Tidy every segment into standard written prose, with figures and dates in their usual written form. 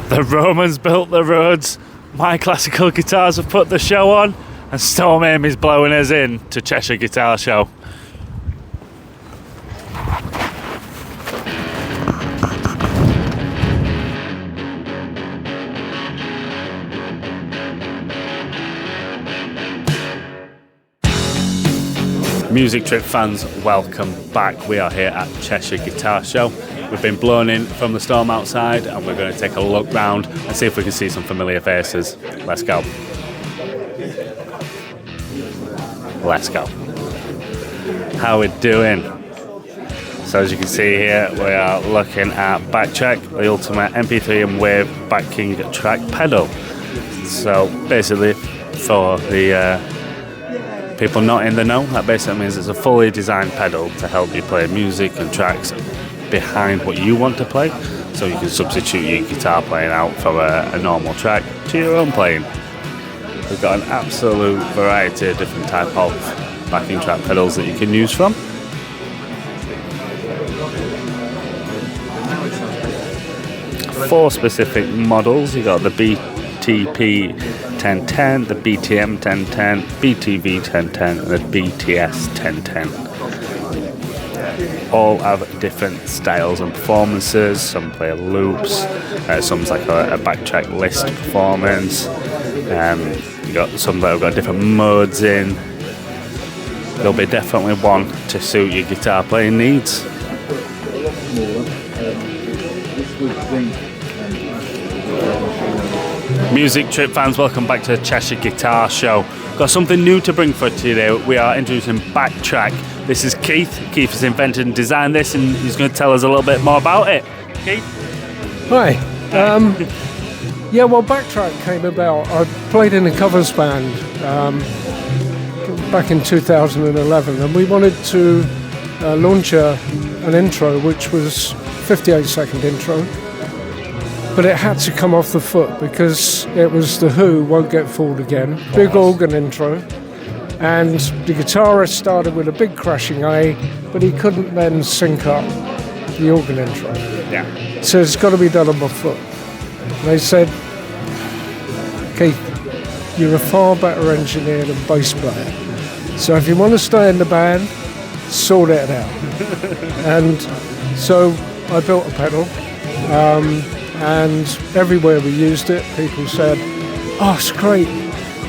The Romans built the roads. My classical guitars have put the show on, and Storm Amy's blowing us in to Cheshire Guitar Show. Music Trip fans, welcome back. We are here at Cheshire Guitar Show. We've been blown in from the storm outside and we're going to take a look round and see if we can see some familiar faces. Let's go. Let's go. How we doing? So as you can see here, we are looking at Backtrack, the ultimate MP3 and Wave backing track pedal. So basically for the people not in the know, that basically means it's a fully designed pedal to help you play music and tracks behind what you want to play, so you can substitute your guitar playing out from a normal track to your own playing. We've got an absolute variety of different type of backing track pedals that you can use from. Four specific models. You've got the BTP 1010, the BTM 1010, BTV 1010 and the BTS 1010. All have different styles and performances. Some play loops, some's like a backtrack list performance. You got some that have got different modes in. There'll be definitely one to suit your guitar playing needs. Music Trip fans, welcome back to the Cheshire Guitar Show. Got something new to bring for today. We are introducing Backtrack. This is Keith. Keith has invented and designed this, and he's going to tell us a little bit more about it. Keith? Hi. Yeah, well, Backtrack came about. I played in a covers band back in 2011, and we wanted to launch an intro, which was 58-second intro. But it had to come off the foot because it was the Who, Won't Get Fooled Again, big organ intro. And the guitarist started with a big crashing A, but he couldn't then sync up the organ intro. Yeah. So it's got to be done on my foot. And they said, Keith, you're a far better engineer than bass player. So if you want to stay in the band, sort it out. And so I built a pedal. And everywhere we used it, people said, oh, it's great.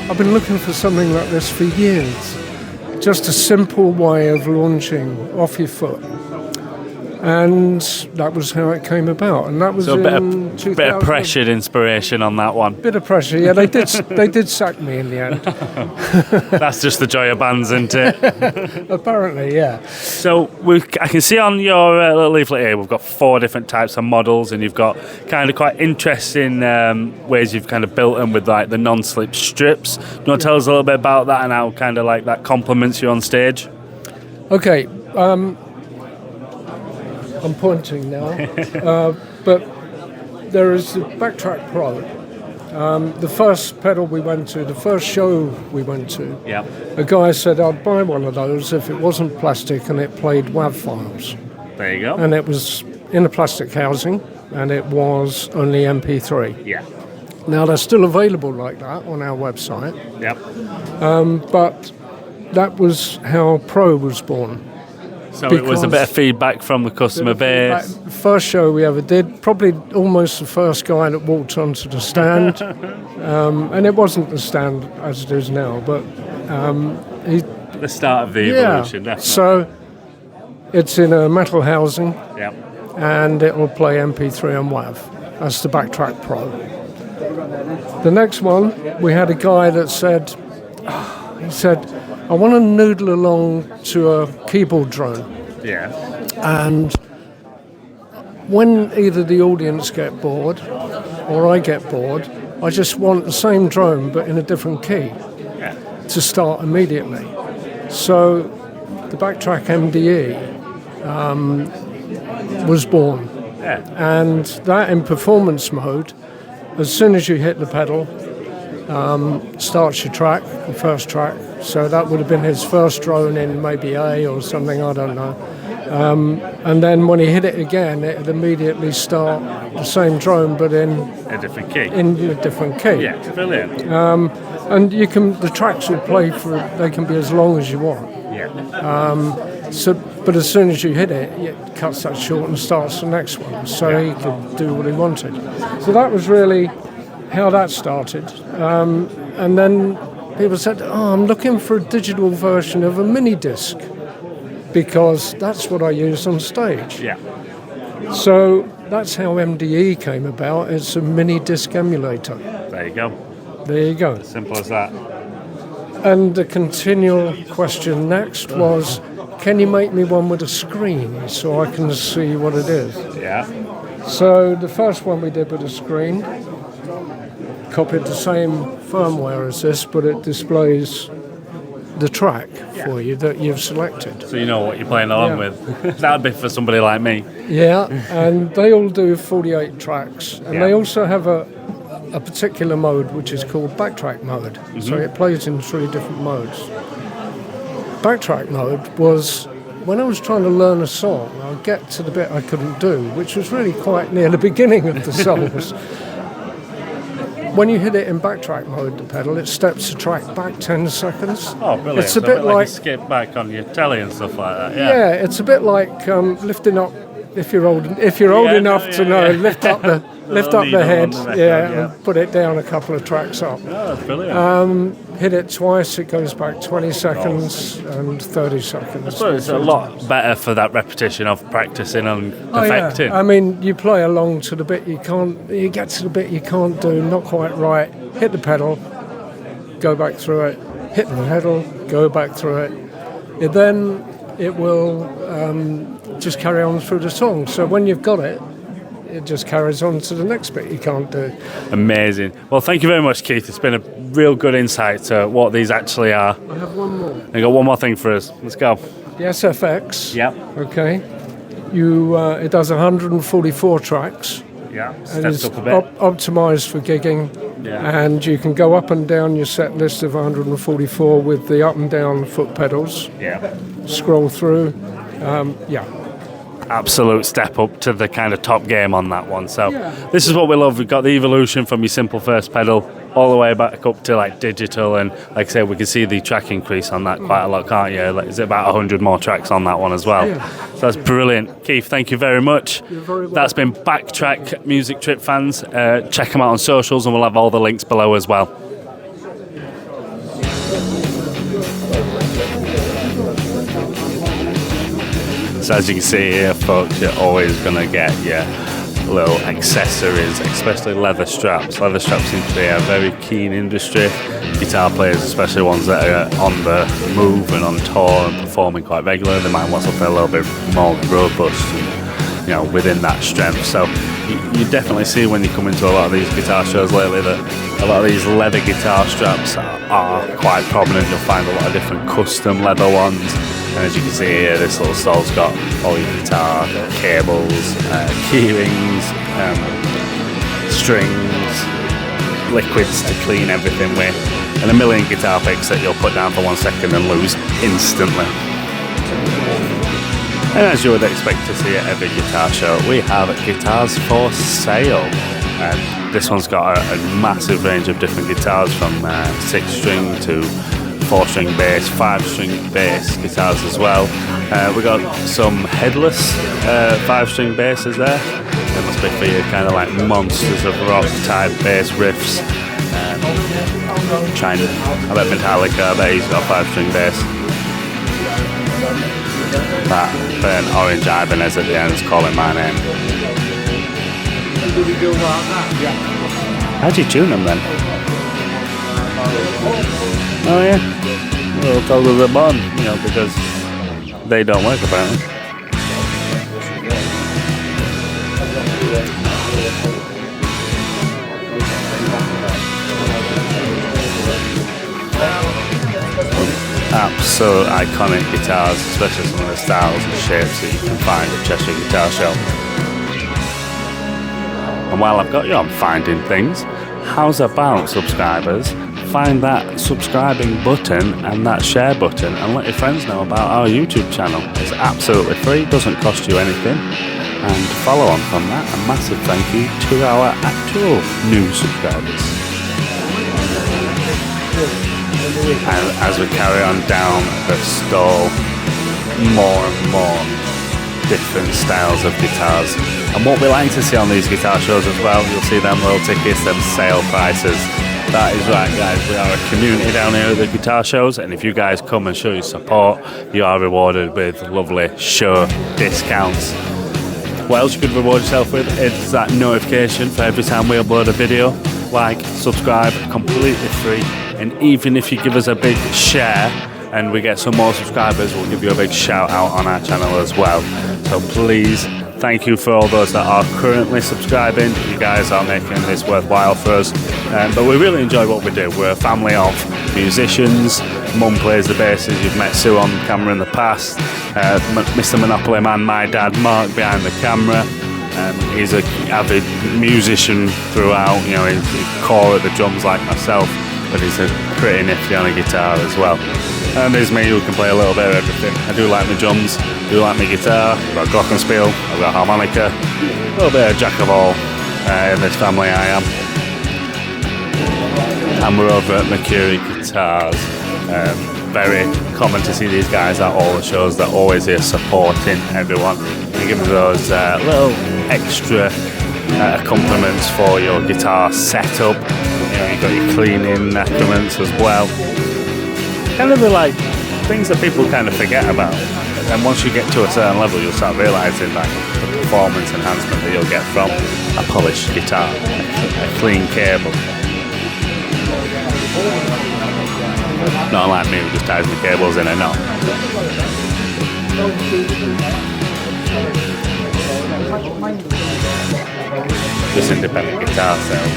I've been looking for something like this for years. Just a simple way of launching off your foot. And that was how it came about. And that was so in bit of pressured inspiration on that one. Bit of pressure, yeah. They did sack me in the end. That's just the joy of bands, isn't it? Apparently, yeah. So I can see on your little leaflet here, we've got 4 different types of models, and you've got kind of quite interesting ways you've kind of built them with like the non-slip strips. Do you want to tell us a little bit about that and how kind of like that complements you on stage? Okay. I'm pointing now, but there is the Backtrack Pro. The first pedal we went to, the first show we went to, yeah. A guy said I'd buy one of those if it wasn't plastic and it played WAV files. There you go. And it was in a plastic housing and it was only MP3. Yeah. Now they're still available like that on our website. Yep. But that was how Pro was born. So it was a bit of feedback from the customer base. First show we ever did, probably almost the first guy that walked onto the stand. And it wasn't the stand as it is now, but the start of the evolution, definitely. So it's in a metal housing, yep. And it will play MP3 and WAV. That's the Backtrack Pro. The next one, we had a guy that said, I want to noodle along to a keyboard drone. Yeah. And when either the audience get bored or I get bored, I just want the same drone but in a different key to start immediately. So the Backtrack MDE was born. Yeah. And that in performance mode, as soon as you hit the pedal, starts your track, the first track. So that would have been his first drone in maybe A or something, I don't know. And then when he hit it again, it'd immediately start the same drone, but in A different key. a different key. Yeah, brilliant. And the tracks will play they can be as long as you want. Yeah. But as soon as you hit it, it cuts that short and starts the next one. So he could do what he wanted. So that was really how that started. And then people said, I'm looking for a digital version of a mini disc, because that's what I use on stage. Yeah. So that's how MDE came about. It's a mini disc emulator. There you go. There you go. Simple as that. And the continual question next was, can you make me one with a screen so I can see what it is? Yeah. So the first one we did with a screen copied the same firmware as this, but it displays the track for you that you've selected. So you know what you're playing along with. That would be for somebody like me. Yeah, and they all do 48 tracks, and they also have a particular mode which is called backtrack mode. So it plays in 3 different modes. Backtrack mode was when I was trying to learn a song, I'd get to the bit I couldn't do, which was really quite near the beginning of the songs. When you hit it in backtrack mode, the pedal, it steps the track back 10 seconds. Oh, brilliant. It's a bit like you skip back on your telly and stuff like that. Yeah, it's a bit like lifting up. If you're old enough to know, lift up the head, and put it down a couple of tracks up. Oh, that's brilliant. Hit it twice, it goes back 20 seconds and 30 seconds. So it's a lot better for that repetition of practicing and perfecting. I mean, you play along to the bit you get to the bit you can't do, not quite right, hit the pedal, go back through it, hit the pedal, go back through it. Then it will just carry on through the song. So when you've got it, it just carries on to the next bit you can't do. Amazing. Well, thank you very much, Keith. It's been a real good insight to what these actually are. I have one more. I got one more thing for us. Let's go. The SFX. Yep. Okay. It does 144 tracks. Yeah. And Stepped it's up a bit. optimised for gigging. Yeah. And you can go up and down your set list of 144 with the up and down foot pedals. Yeah. Scroll through. Absolute step up to the kind of top game on that one. So this is what we love. We've got the evolution from your simple first pedal all the way back up to like digital, and like I say, we can see the track increase on that quite a lot, can't you? Like, is it about 100 more tracks on that one as well? Yeah. So that's brilliant. Keith, thank you very much. You're very welcome. That's been Backtrack Music Trip fans. Check them out on socials, and we'll have all the links below as well. So as you can see here, folks, you're always going to get your little accessories, especially leather straps. Leather straps seem to be a very keen industry. Guitar players, especially ones that are on the move and on tour and performing quite regularly, they might want something a little bit more robust and, within that strength. So you definitely see when you come into a lot of these guitar shows lately that a lot of these leather guitar straps are quite prominent. You'll find a lot of different custom leather ones. And as you can see here, this little stall's got all your guitar cables, key rings, strings, liquids to clean everything with, and a million guitar picks that you'll put down for 1 second and lose instantly. And as you would expect to see at every guitar show, we have guitars for sale. And this one's got a massive range of different guitars, from 6-string to 4-string bass, 5-string bass guitars as well. We got some headless 5-string basses there. They must be for your kind of like monsters of rock type bass riffs. I bet Metallica, I bet he's got a 5-string bass. That burnt orange Ibanez at the end is calling my name. How do you tune them then? Oh yeah, we'll toggle them on, because they don't work apparently. Absolute iconic guitars, especially some of the styles and shapes that you can find at Cheshire Guitar Show. And while I've got you on finding things, how's about, subscribers, find that subscribing button and that share button and let your friends know about our YouTube channel. It's absolutely free, doesn't cost you anything. And follow on from that, a massive thank you to our actual new subscribers. And as we carry on down the stall, more and more different styles of guitars. And what we like to see on these guitar shows as well, you'll see them little tickets, them sale prices. That is right, guys, we are a community down here at the guitar shows, and if you guys come and show your support, you are rewarded with lovely show discounts. What else you could reward yourself with is that notification for every time we upload a video. Like, subscribe, completely free, and even if you give us a big share and we get some more subscribers, we'll give you a big shout out on our channel as well. So please, thank you for all those that are currently subscribing. You guys are making this worthwhile for us, but we really enjoy what we do. We're a family of musicians. Mum plays the basses. You've met Sue on camera in the past. Mr. Monopoly Man, my dad, Mark, behind the camera. He's an avid musician throughout. You know, he's core at the drums like myself, but he's pretty nifty on a guitar as well. And there's me, who can play a little bit of everything. I do like my drums, do like my guitar. I've got glockenspiel, I've got harmonica, a little bit of jack of all in this family I am. And we're over at Mercury Guitars. Very common to see these guys at all the shows. They're always here supporting everyone. They give you those little extra accompaniments for your guitar setup. You know, you've got your cleaning accoutrements as well. Kind of like things that people kind of forget about. And once you get to a certain level, you'll start realising that the performance enhancement that you'll get from a polished guitar, a clean cable. Not like me, who just ties my cables in a knot. Just independent guitar sound.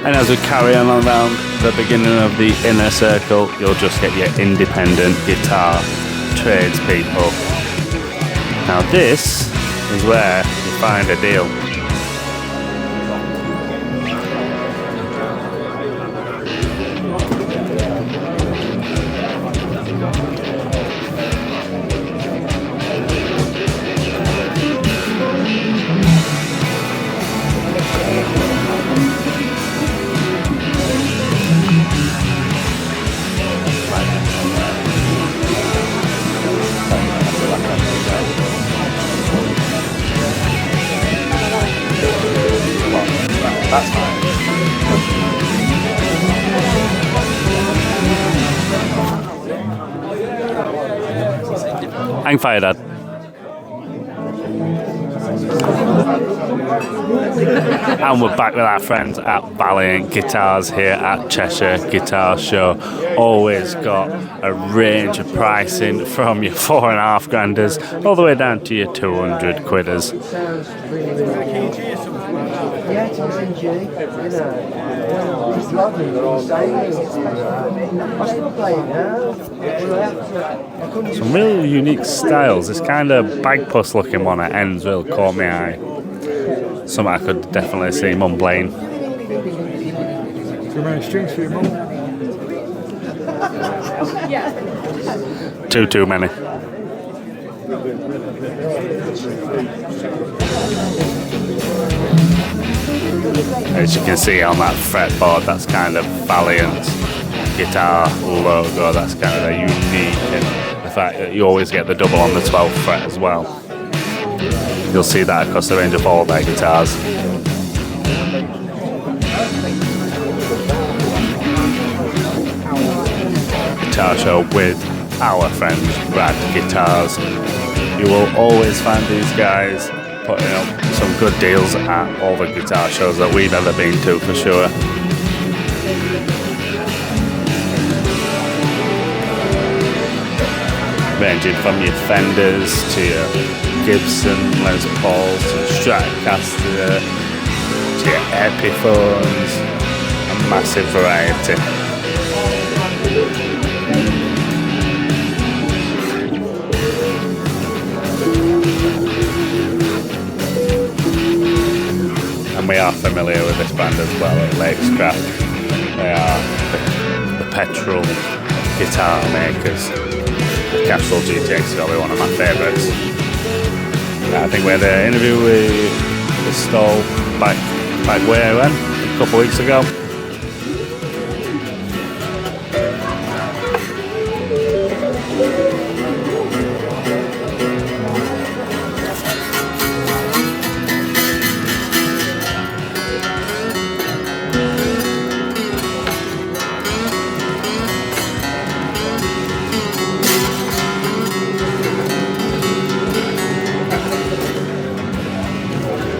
And as we carry on around the beginning of the inner circle, you'll just get your independent guitar tradespeople. Now this is where you find a deal. That's fine. Hang fire, Dad. And we're back with our friends at Valiant Guitars here at Cheshire Guitar Show. Always got a range of pricing from your 4.5 granders all the way down to your 200 quidders. Some really unique styles. This kind of bagpuss looking one at ends really caught my eye. Something I could definitely see Mum playing. Too many strings for your mum? Too many. As you can see on that fretboard, that's kind of Valiant guitar logo. That's kind of unique, and the fact that you always get the double on the 12th fret as well. You'll see that across the range of all their guitars. Guitar show with our friends Rad Guitars. You will always find these guys putting up some good deals at all the guitar shows that we've ever been to, for sure. Ranging from your Fenders to your Gibson Les Pauls to Stratocaster to your Epiphones, a massive variety. And and we are familiar with this band as well at Lakescraft. They are the petrol guitar makers. The Castrol GTX is probably one of my favourites. I think we had an interview with Stoll back where I went a couple of weeks ago.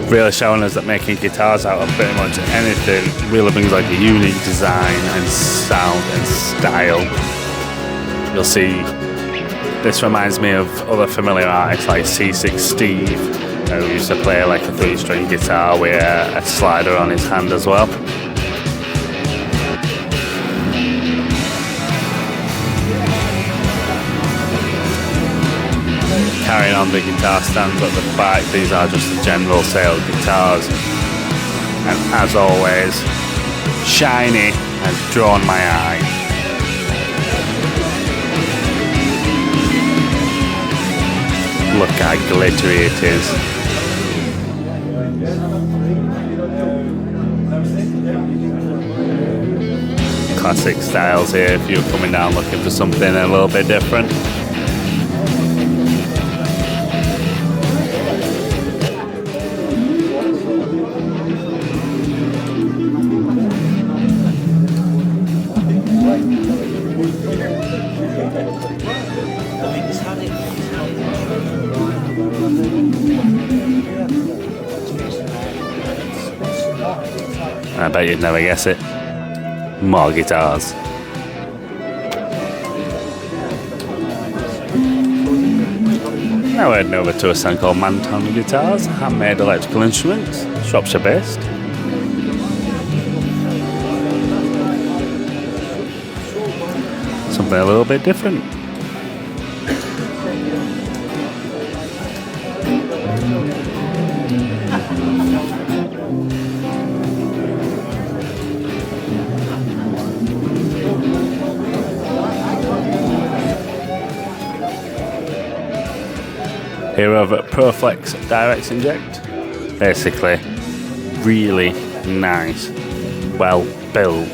Really showing us that making guitars out of pretty much anything really brings like a unique design and sound and style. You'll see this reminds me of other familiar artists like C6 Steve, who used to play like a 3-string guitar with a slider on his hand as well. Carrying on the guitar stands at the back, these are just the general sale guitars, and as always, shiny has drawn my eye. Look how glittery it is. Classic styles here if you're coming down looking for something a little bit different. I bet you'd never guess it. More guitars. Now we're heading over to a stand called Manton Guitars, handmade electrical instruments, Shropshire based. Something a little bit different. Here over at Proflex Direct Inject. Basically, really nice, well built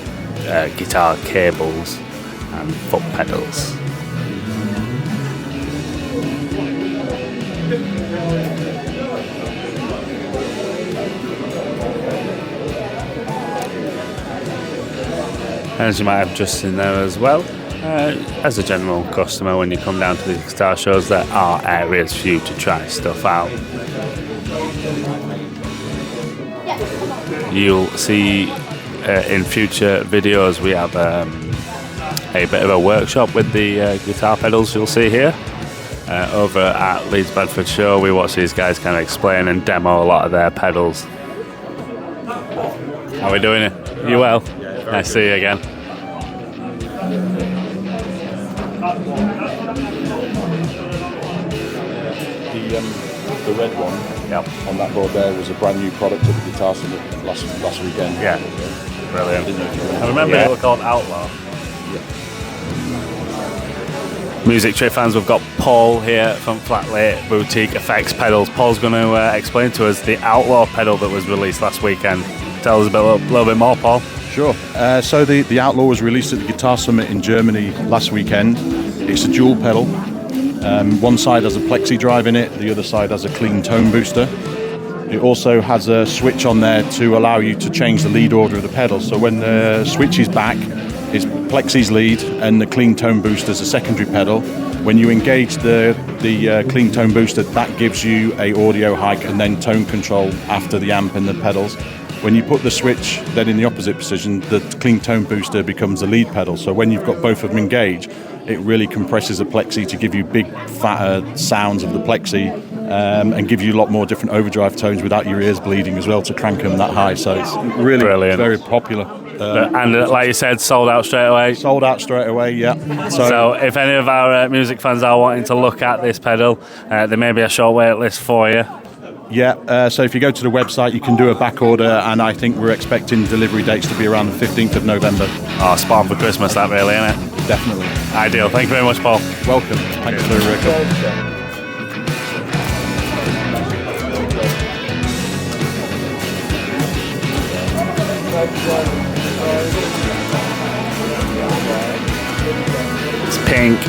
guitar cables and foot pedals. As you might have just seen there as well, as a general customer, when you come down to these guitar shows, there are areas for you to try stuff out. You'll see in future videos we have a bit of a workshop with the guitar pedals you'll see here. Over at Leeds Bedford Show, we watch these guys kind of explain and demo a lot of their pedals. How are we doing it? You well? Nice to see you again. The red one on that board there was a brand new product at the Guitar Summit last weekend. Yeah, brilliant. I remember it was called Outlaw. Yeah. Music Trade fans, we've got Paul here from Flatlate Boutique Effects Pedals. Paul's going to explain to us the Outlaw pedal that was released last weekend. Tell us a little bit more, Paul. Sure. So the Outlaw was released at the Guitar Summit in Germany last weekend. It's a dual pedal. One side has a plexi drive in it, the other side has a clean tone booster. It also has a switch on there to allow you to change the lead order of the pedal. So when the switch is back, it's plexi's lead and the clean tone booster is a secondary pedal. When you engage the clean tone booster, that gives you a audio hike and then tone control after the amp and the pedals. When you put the switch then in the opposite position, the clean tone booster becomes the lead pedal. So when you've got both of them engaged, it really compresses the plexi to give you big, fatter sounds of the plexi and give you a lot more different overdrive tones without your ears bleeding as well to crank them that high. So it's really brilliant. Very popular. And like you said, sold out straight away. Sold out straight away, yeah. So if any of our music fans are wanting to look at this pedal, there may be a short wait list for you. Yeah, so if you go to the website, you can do a back order, and I think we're expecting delivery dates to be around the 15th of November. Oh, spot on for Christmas, that really, isn't it? Definitely. Ideal. Thank you very much, Paul. Welcome. Thanks for coming. It's pink.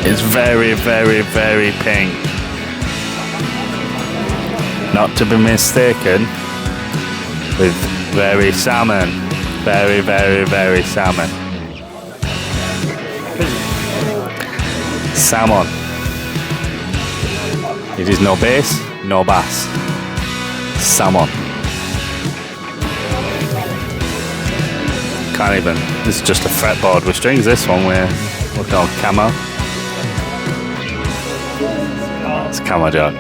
It's very, very, very pink. Not to be mistaken with very salmon. Very, very, very salmon. Salmon. It is no bass, no bass. Salmon. Can't even. This is just a fretboard with strings. This one we're looking on camo. It's camo job.